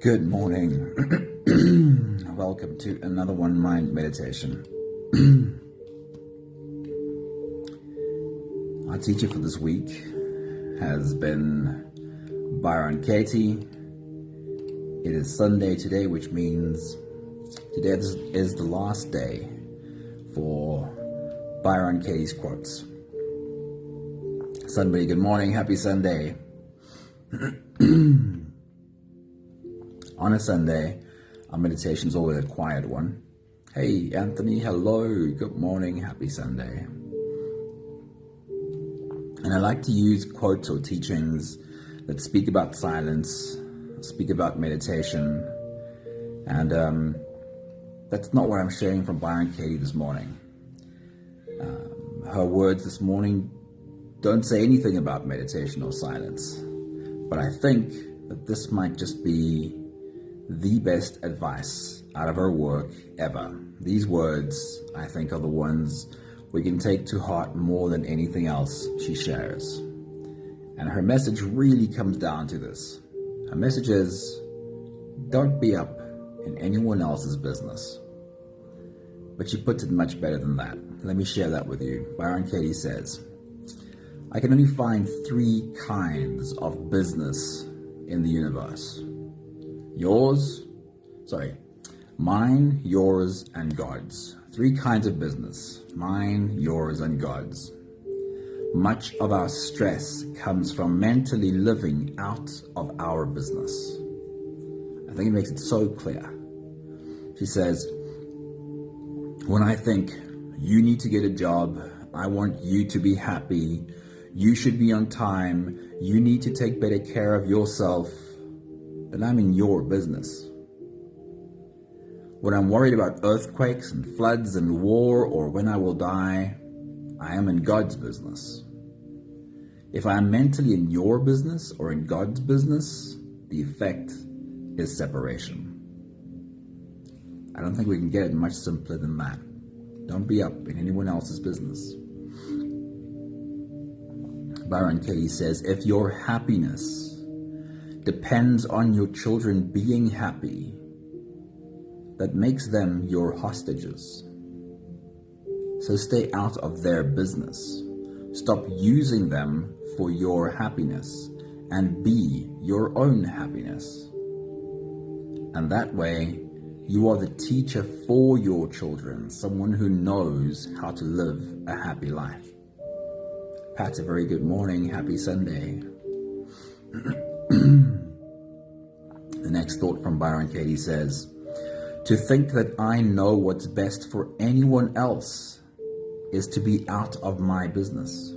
Good morning. Welcome to another One Mind meditation. Our teacher for this week has been Byron Katie. It is Sunday today, which means today is the last day for Byron Katie's quotes. Somebody, good morning, happy Sunday. On a Sunday, our meditation is always a quiet one. Hey, Anthony, hello, good morning, happy Sunday. And I like to use quotes or teachings that speak about silence, speak about meditation, and that's not what I'm sharing from Byron Katie this morning. Her words this morning don't say anything about meditation or silence, but I think that this might just be the best advice out of her work ever. These words, I think, are the ones we can take to heart more than anything else she shares. And her message really comes down to this. Her message is, don't be up in anyone else's business. But she puts it much better than that. Let me share that with you. Byron Katie says, I can only find 3 kinds of business in the universe. Mine, yours, and God's. 3 kinds of business. Mine, yours, and God's. Much of our stress comes from mentally living out of our business. I think it makes it so clear. She says, when I think you need to get a job, I want you to be happy, you should be on time, you need to take better care of yourself, then I'm in your business. When I'm worried about earthquakes and floods and war or when I will die, I am in God's business. If I am mentally in your business or in God's business, the effect is separation. I don't think we can get it much simpler than that. Don't be up in anyone else's business. Byron Katie says, if your happiness depends on your children being happy, that makes them your hostages. So stay out of their business. Stop using them for your happiness and be your own happiness. And that way, you are the teacher for your children, someone who knows how to live a happy life. Pat, a very good morning, happy Sunday. The next thought from Byron Katie says, to think that I know what's best for anyone else is to be out of my business.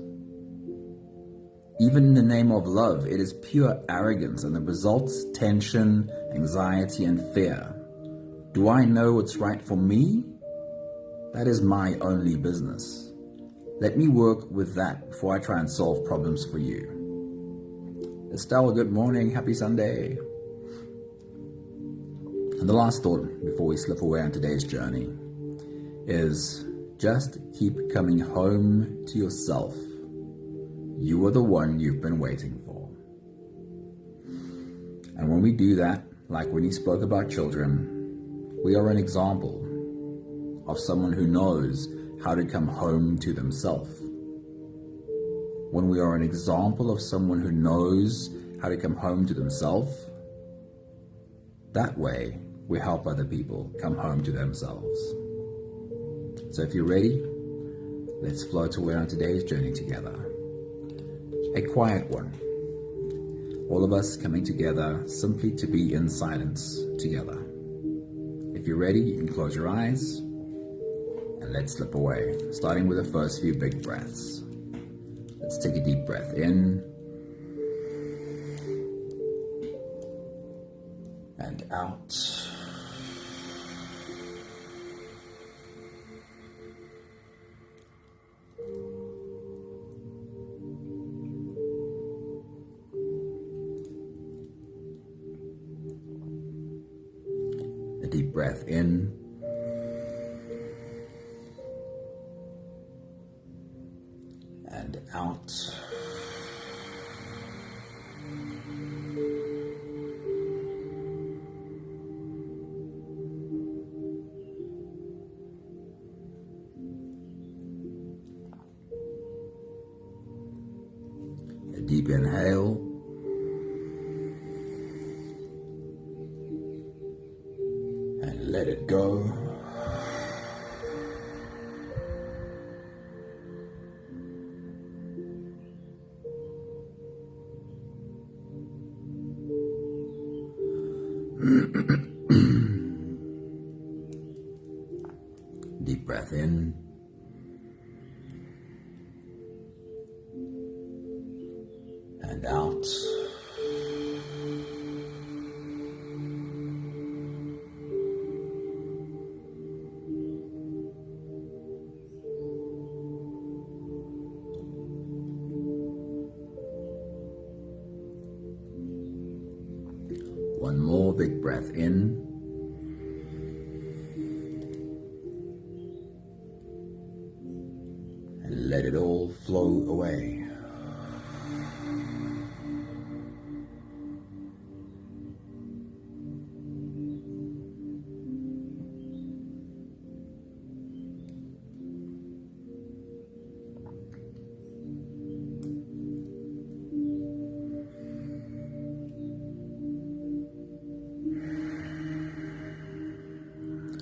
Even in the name of love, it is pure arrogance and the results tension, anxiety, and fear. Do I know what's right for me? That is my only business. Let me work with that before I try and solve problems for you. Estelle, good morning, happy Sunday. And the last thought before we slip away on today's journey is just keep coming home to yourself. You are the one you've been waiting for. And when we do that, like when he spoke about children, we are an example of someone who knows how to come home to themselves. When we are an example of someone who knows how to come home to themselves, that way we help other people come home to themselves. So if you're ready, let's float away on today's journey together. A quiet one. All of us coming together simply to be in silence together. If you're ready, you can close your eyes and let's slip away, starting with the first few big breaths. Let's take a deep breath in and out. A deep breath in and out. deep inhale. And let it go. Deep breath in. And out. One more big breath in. And let it all flow away.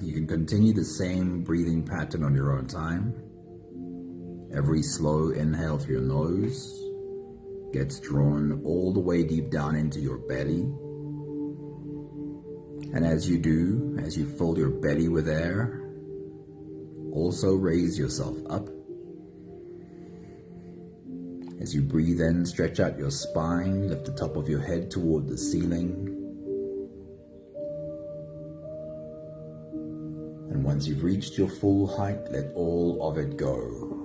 You can continue the same breathing pattern on your own time. Every slow inhale through your nose gets drawn all the way deep down into your belly. And as you do, as you fill your belly with air, also raise yourself up. As you breathe in, stretch out your spine, lift the top of your head toward the ceiling. And once you've reached your full height, let all of it go.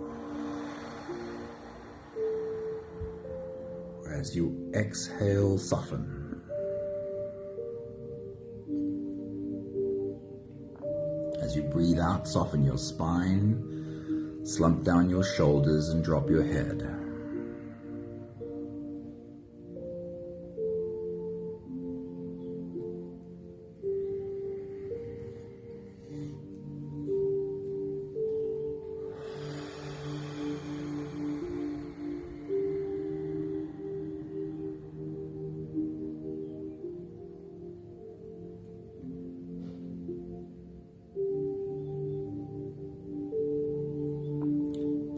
As you exhale, soften. As you breathe out, soften your spine, slump down your shoulders and drop your head.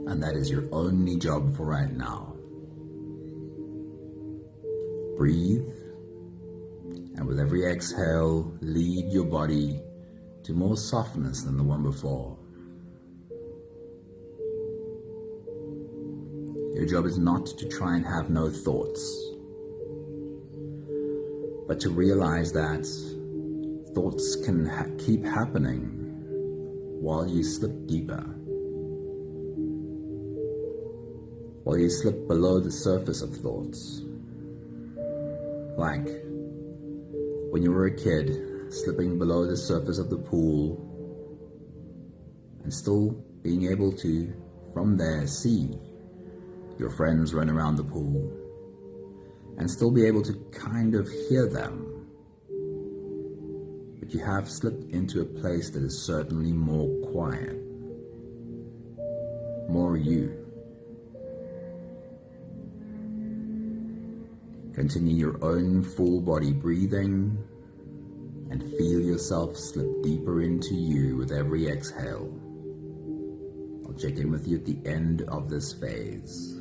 And that is your only job for right now. Breathe, and with every exhale, lead your body to more softness than the one before. Your job is not to try and have no thoughts, but to realize that thoughts can keep happening while you slip deeper. While you slip below the surface of thoughts. Like when you were a kid, slipping below the surface of the pool and still being able to, from there, see your friends run around the pool and still be able to kind of hear them. But you have slipped into a place that is certainly more quiet, more you. Continue your own full body breathing and feel yourself slip deeper into you with every exhale. I'll check in with you at the end of this phase.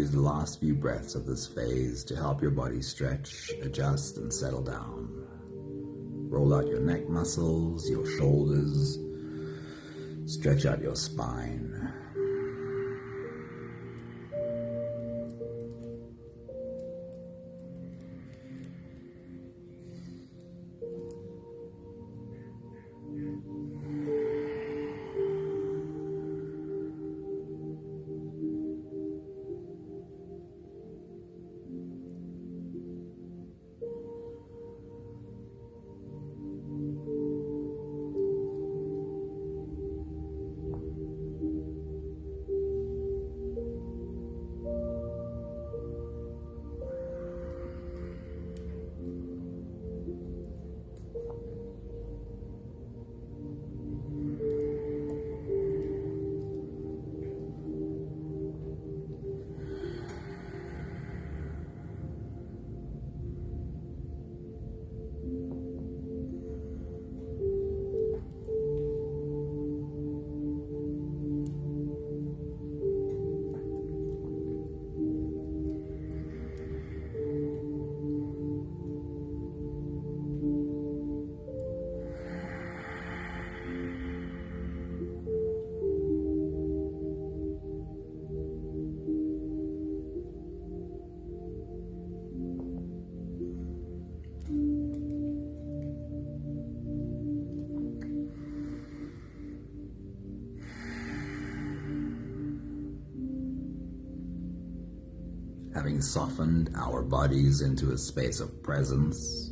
use the last few breaths of this phase to help your body stretch, adjust, and settle down. Roll out your neck muscles, your shoulders, stretch out your spine. Having softened our bodies into a space of presence,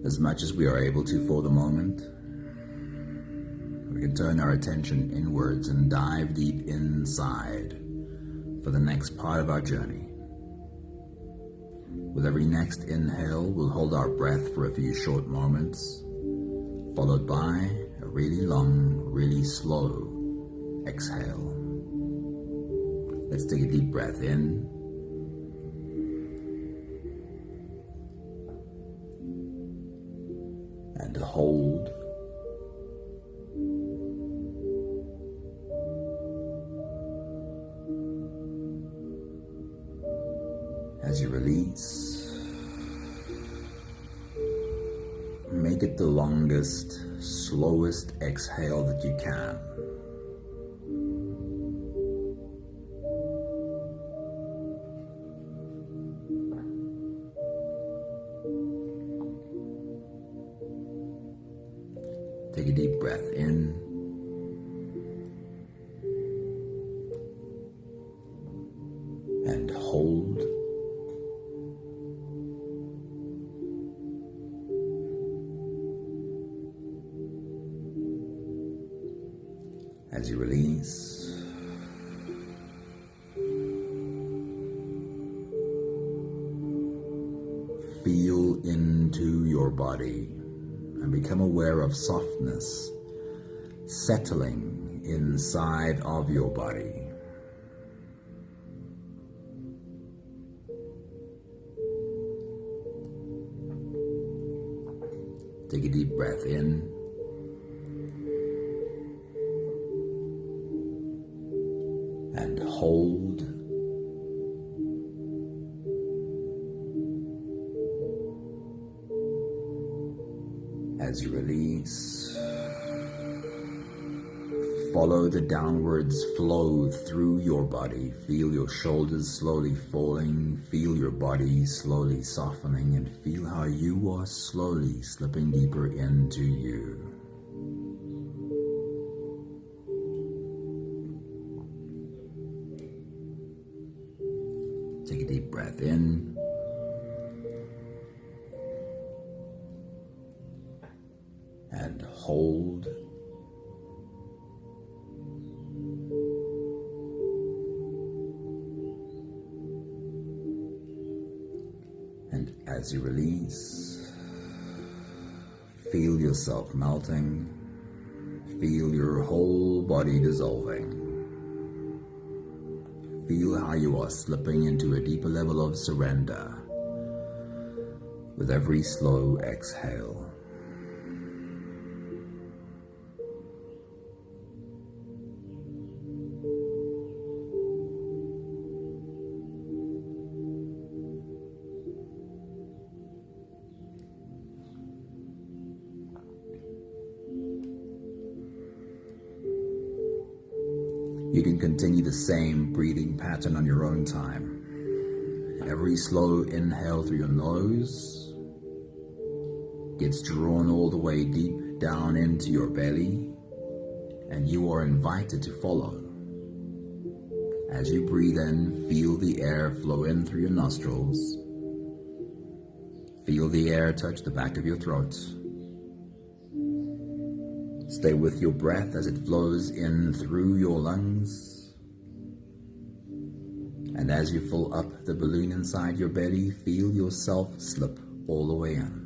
as much as we are able to for the moment, we can turn our attention inwards and dive deep inside for the next part of our journey. With every next inhale, we'll hold our breath for a few short moments, followed by a really long, really slow exhale. Let's take a deep breath in. And hold. As you release, make it the longest, slowest exhale that you can. Take a deep breath in. And hold. As you release, feel into your body and become aware of softness settling inside of your body. Take a deep breath in. And hold. As you release, follow the downwards flow through your body. Feel your shoulders slowly falling, feel your body slowly softening, and feel how you are slowly slipping deeper into you. Take a deep breath in. And hold. And as you release, feel yourself melting. Feel your whole body dissolving. Feel how you are slipping into a deeper level of surrender with every slow exhale. You can continue the same breathing pattern on your own time. Every slow inhale through your nose gets drawn all the way deep down into your belly, and you are invited to follow. As you breathe in, feel the air flow in through your nostrils. Feel the air touch the back of your throat. Stay with your breath as it flows in through your lungs. And as you fill up the balloon inside your belly, feel yourself slip all the way in.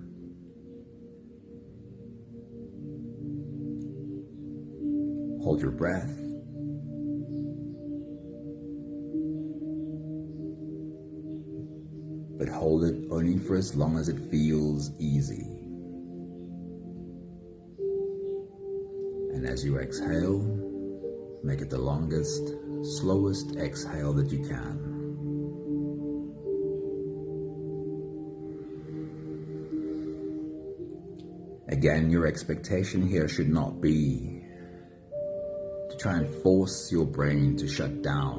Hold your breath. But hold it only for as long as it feels easy. And as you exhale, make it the longest, slowest exhale that you can. Again, your expectation here should not be to try and force your brain to shut down,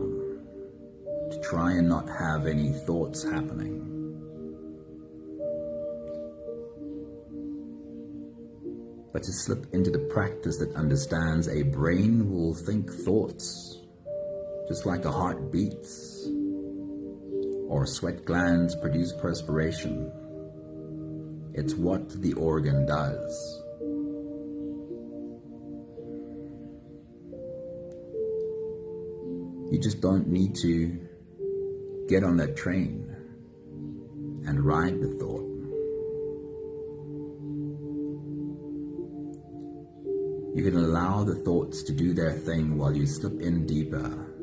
to try and not have any thoughts happening. But to slip into the practice that understands a brain will think thoughts, just like a heart beats, or sweat glands produce perspiration. It's what the organ does. You just don't need to get on that train and ride the thought. You can allow the thoughts to do their thing while you slip in deeper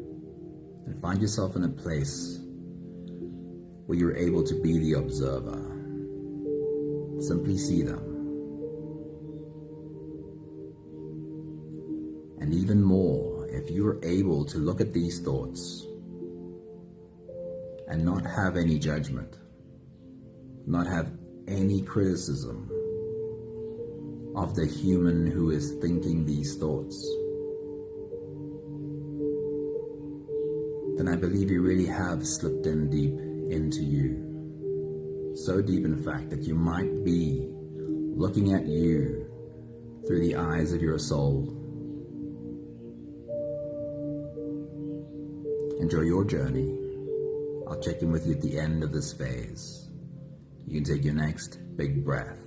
and find yourself in a place where you're able to be the observer. Simply see them. And even more, if you're able to look at these thoughts and not have any judgment, not have any criticism of the human who is thinking these thoughts, then I believe you really have slipped in deep into you. So deep, in fact, that you might be looking at you through the eyes of your soul. Enjoy your journey. I'll check in with you at the end of this phase. You can take your next big breath.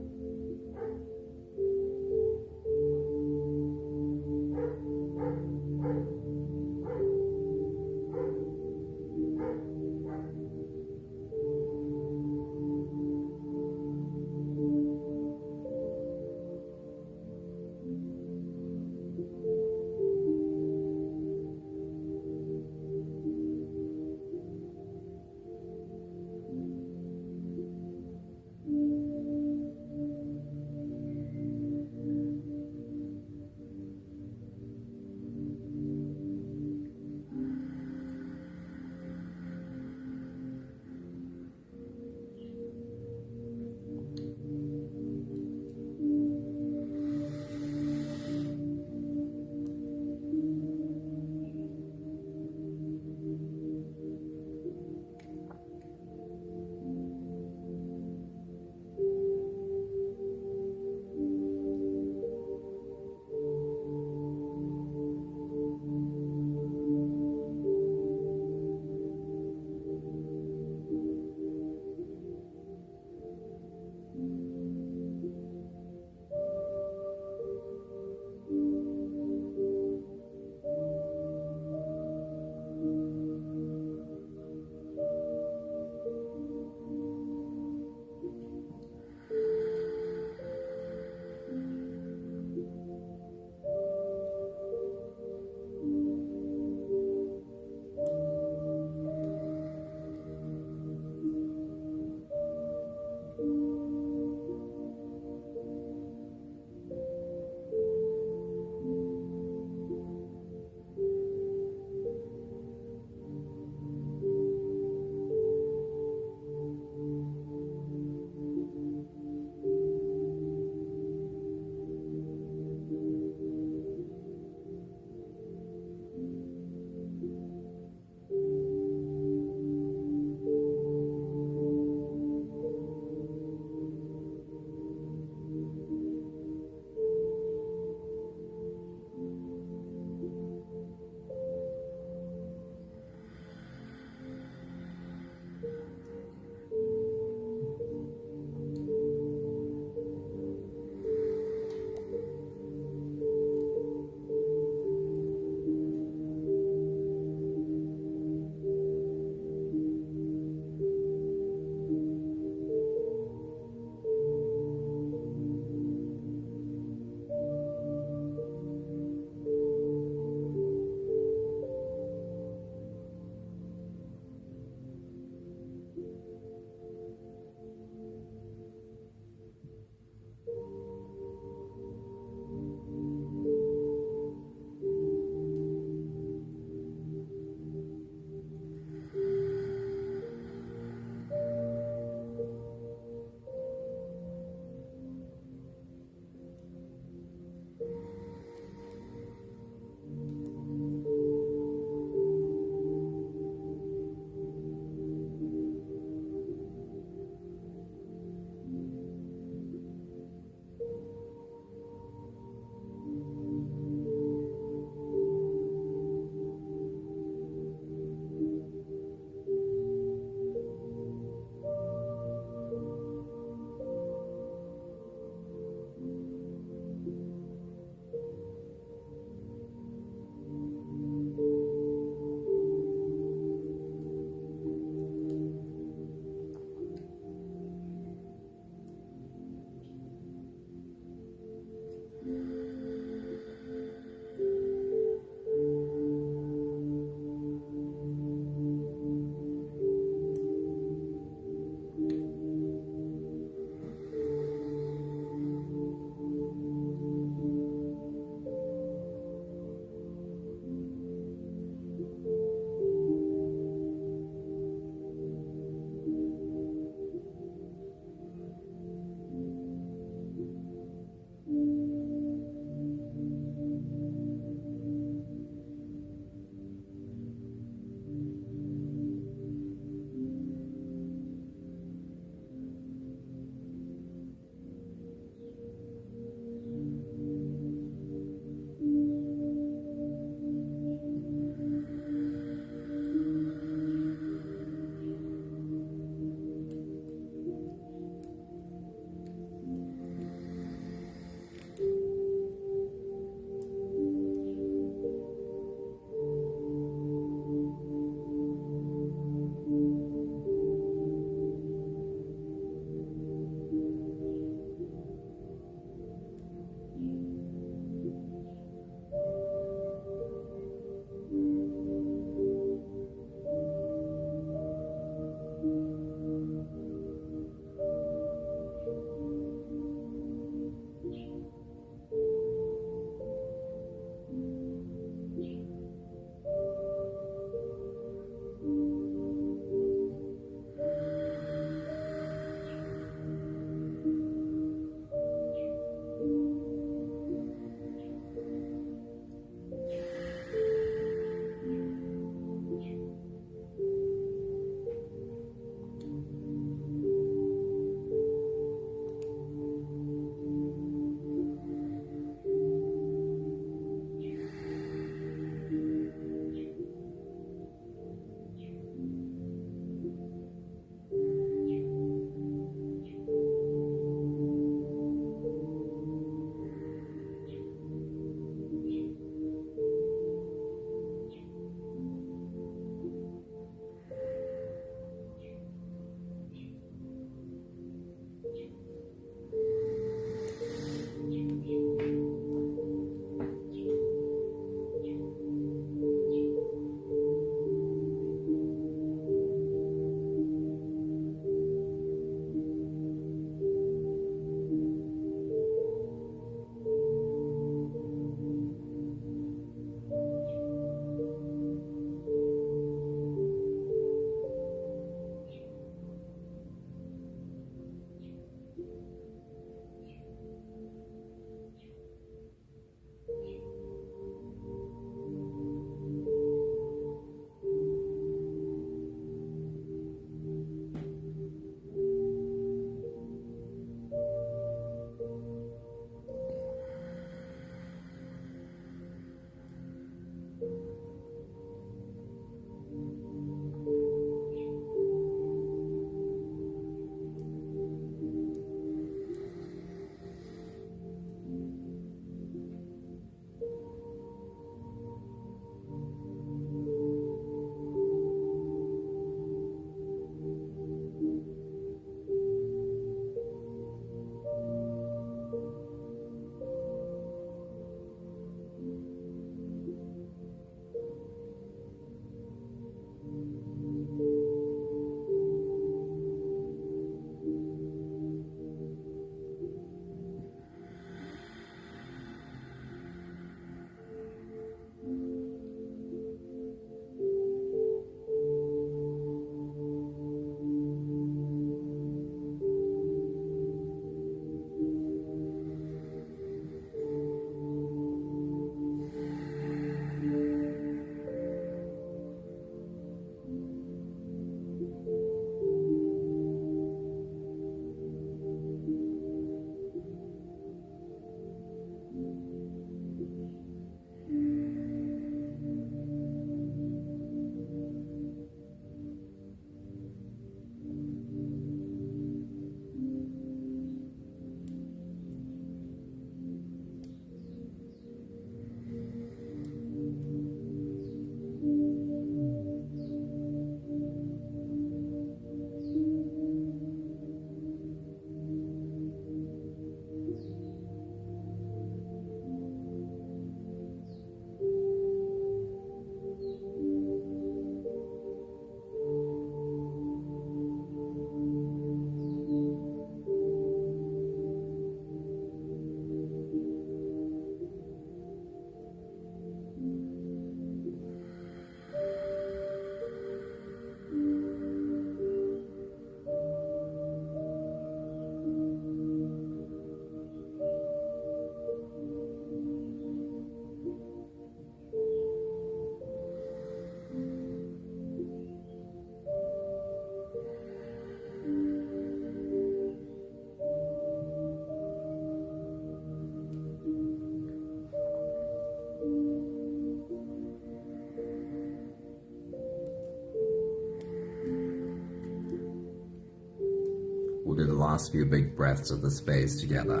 We'll do the last few big breaths of this phase together,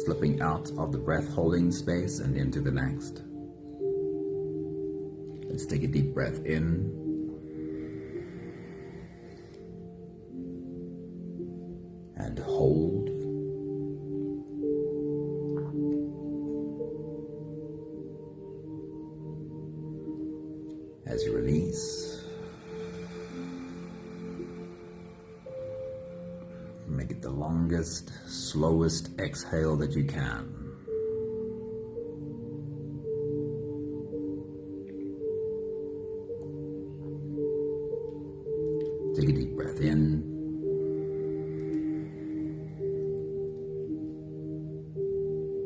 slipping out of the breath holding space and into the next. Let's take a deep breath in. And hold. As you release, make it the longest, slowest exhale that you can. Take a deep breath in.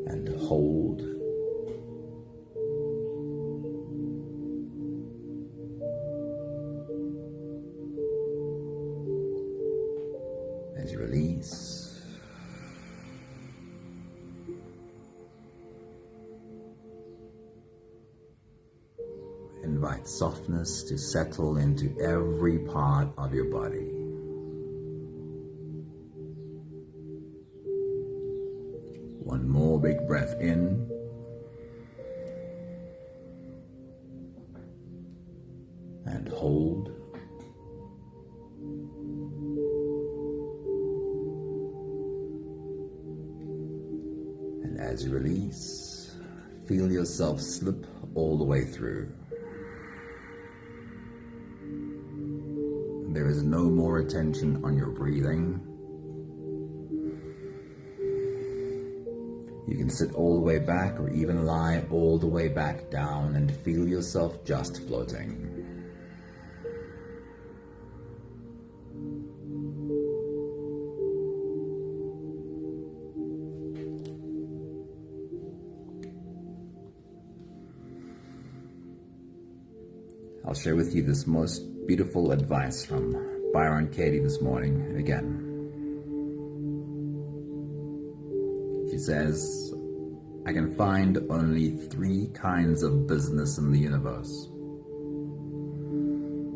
And hold. As you release, invite softness to settle into every part of your body. One more big breath in. And hold. And as you release, feel yourself slip all the way through. There is no more attention on your breathing. You can sit all the way back or even lie all the way back down and feel yourself just floating. I'll share with you this most beautiful advice from Byron Katie this morning again. She says, I can find only 3 kinds of business in the universe.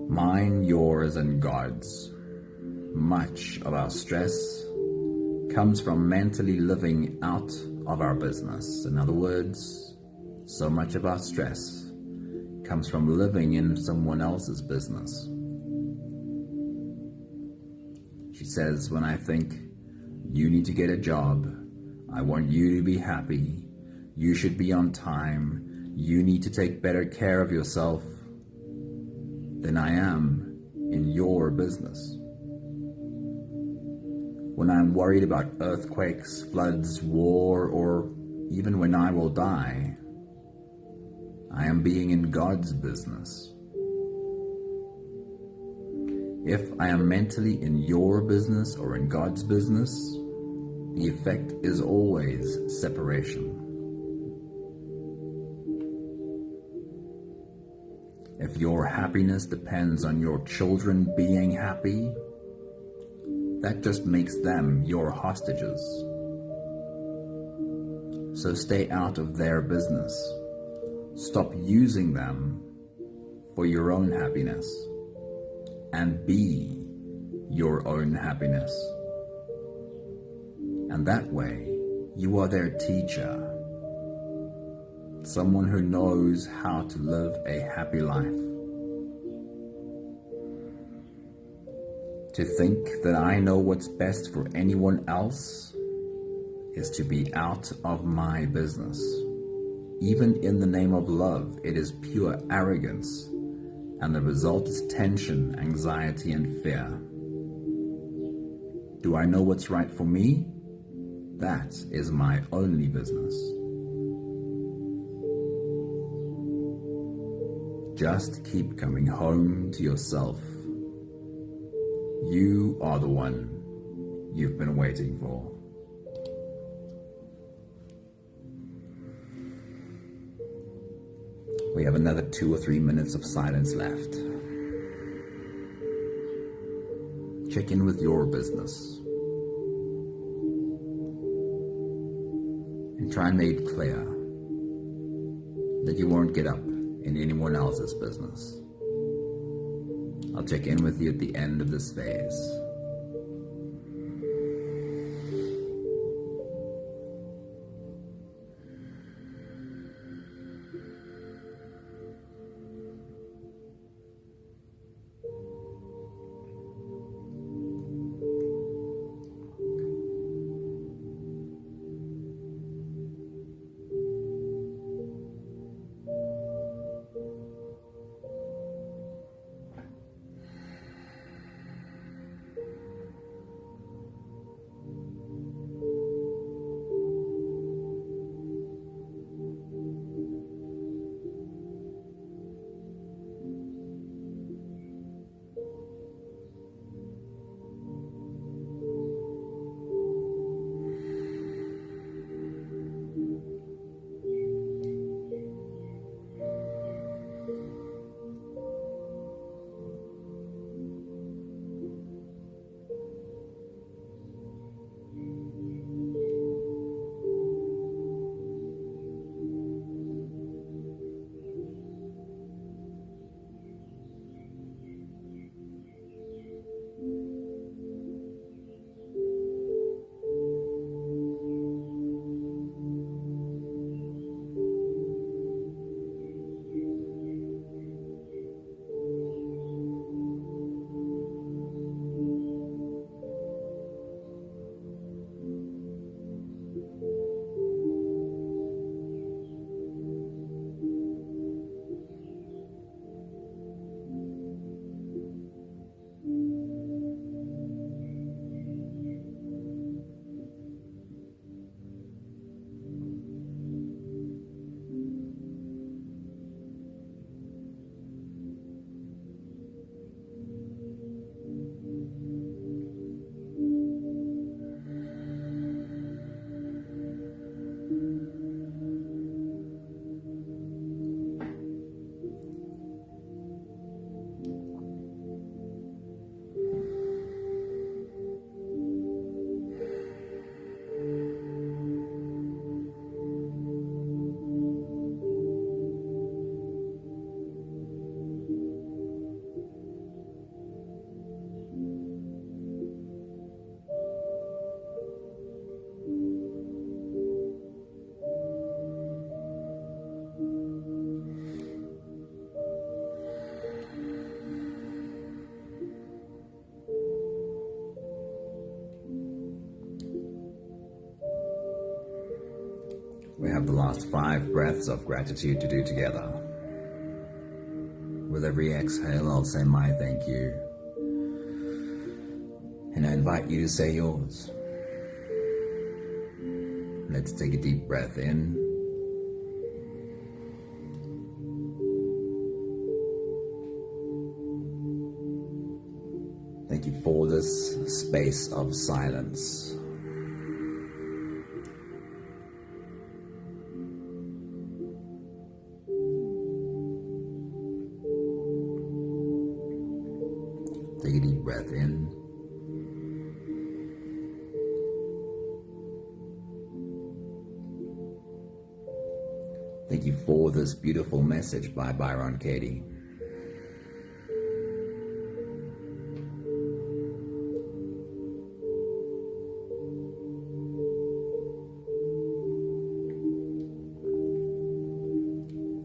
Mine, yours, and God's. Much of our stress comes from mentally living out of our business. In other words, so much of our stress comes from living in someone else's business. She says, when I think you need to get a job, I want you to be happy, you should be on time, you need to take better care of yourself, then I am in your business. When I'm worried about earthquakes, floods, war, or even when I will die, I am being in God's business. If I am mentally in your business or in God's business, the effect is always separation. If your happiness depends on your children being happy, that just makes them your hostages. So stay out of their business. Stop using them for your own happiness and be your own happiness. And that way, you are their teacher, someone who knows how to live a happy life. To think that I know what's best for anyone else is to be out of my business. Even in the name of love, it is pure arrogance, and the result is tension, anxiety, and fear. Do I know what's right for me? That is my only business. Just keep coming home to yourself. You are the one you've been waiting for. We have another 2 or 3 minutes of silence left. Check in with your business and try and make it clear that you won't get up in anyone else's business. I'll check in with you at the end of this phase. We have the last 5 breaths of gratitude to do together. With every exhale, I'll say my thank you. And I invite you to say yours. Let's take a deep breath in. Thank you for this space of silence. Take a deep breath in. Thank you for this beautiful message by Byron Katie.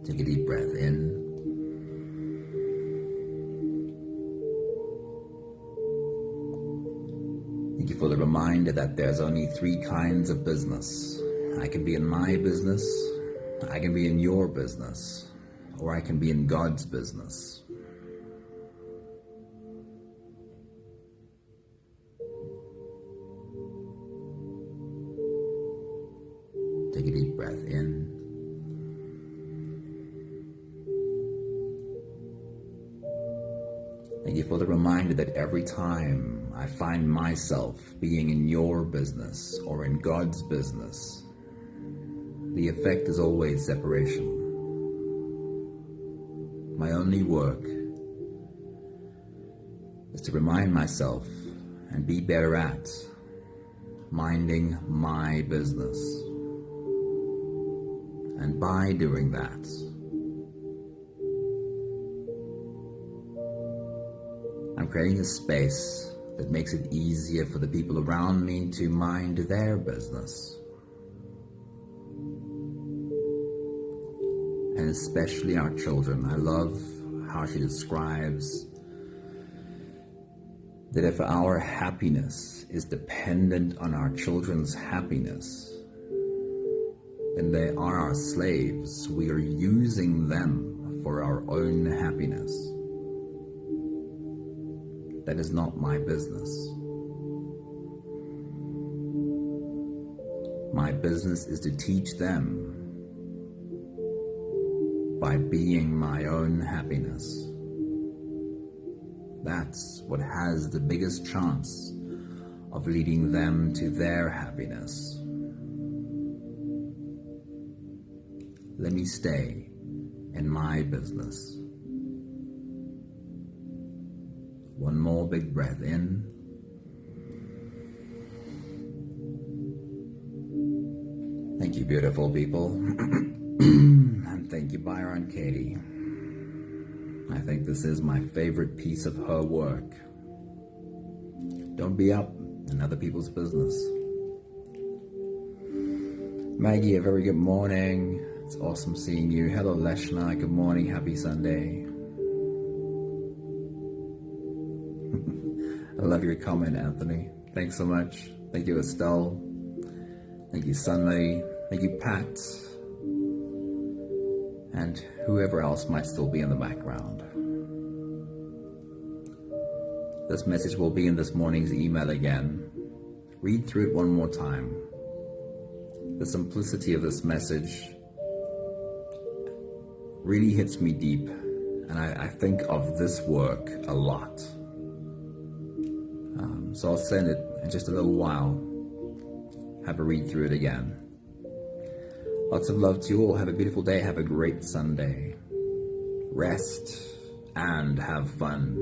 Take a deep breath in. Thank you for the reminder that there's only 3 kinds of business. I can be in my business, I can be in your business, or I can be in God's business. Take a deep breath in. Thank you for the reminder that every time I find myself being in your business or in God's business, the effect is always separation. My only work is to remind myself and be better at minding my business. And by doing that, I'm creating a space that makes it easier for the people around me to mind their business. And especially our children. I love how she describes that if our happiness is dependent on our children's happiness, then they are our slaves. We are using them for our own happiness. That is not my business. My business is to teach them by being my own happiness. That's what has the biggest chance of leading them to their happiness. Let me stay in my business. One more big breath in. Thank you, beautiful people. And thank you, Byron Katie. I think this is my favorite piece of her work. Don't be up in other people's business. Maggie, a very good morning. It's awesome seeing you. Hello, Leshna. Good morning. Happy Sunday. I love your comment, Anthony. Thanks so much. Thank you, Estelle. Thank you, Sunley. Thank you, Pat. And whoever else might still be in the background. This message will be in this morning's email again. Read through it one more time. The simplicity of this message really hits me deep, and I think of this work a lot. So I'll send it in just a little while. Have a read through it again. Lots of love to you all. Have a beautiful day. Have a great Sunday. Rest and have fun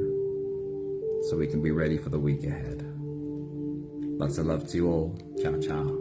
so we can be ready for the week ahead. Lots of love to you all. Ciao, ciao.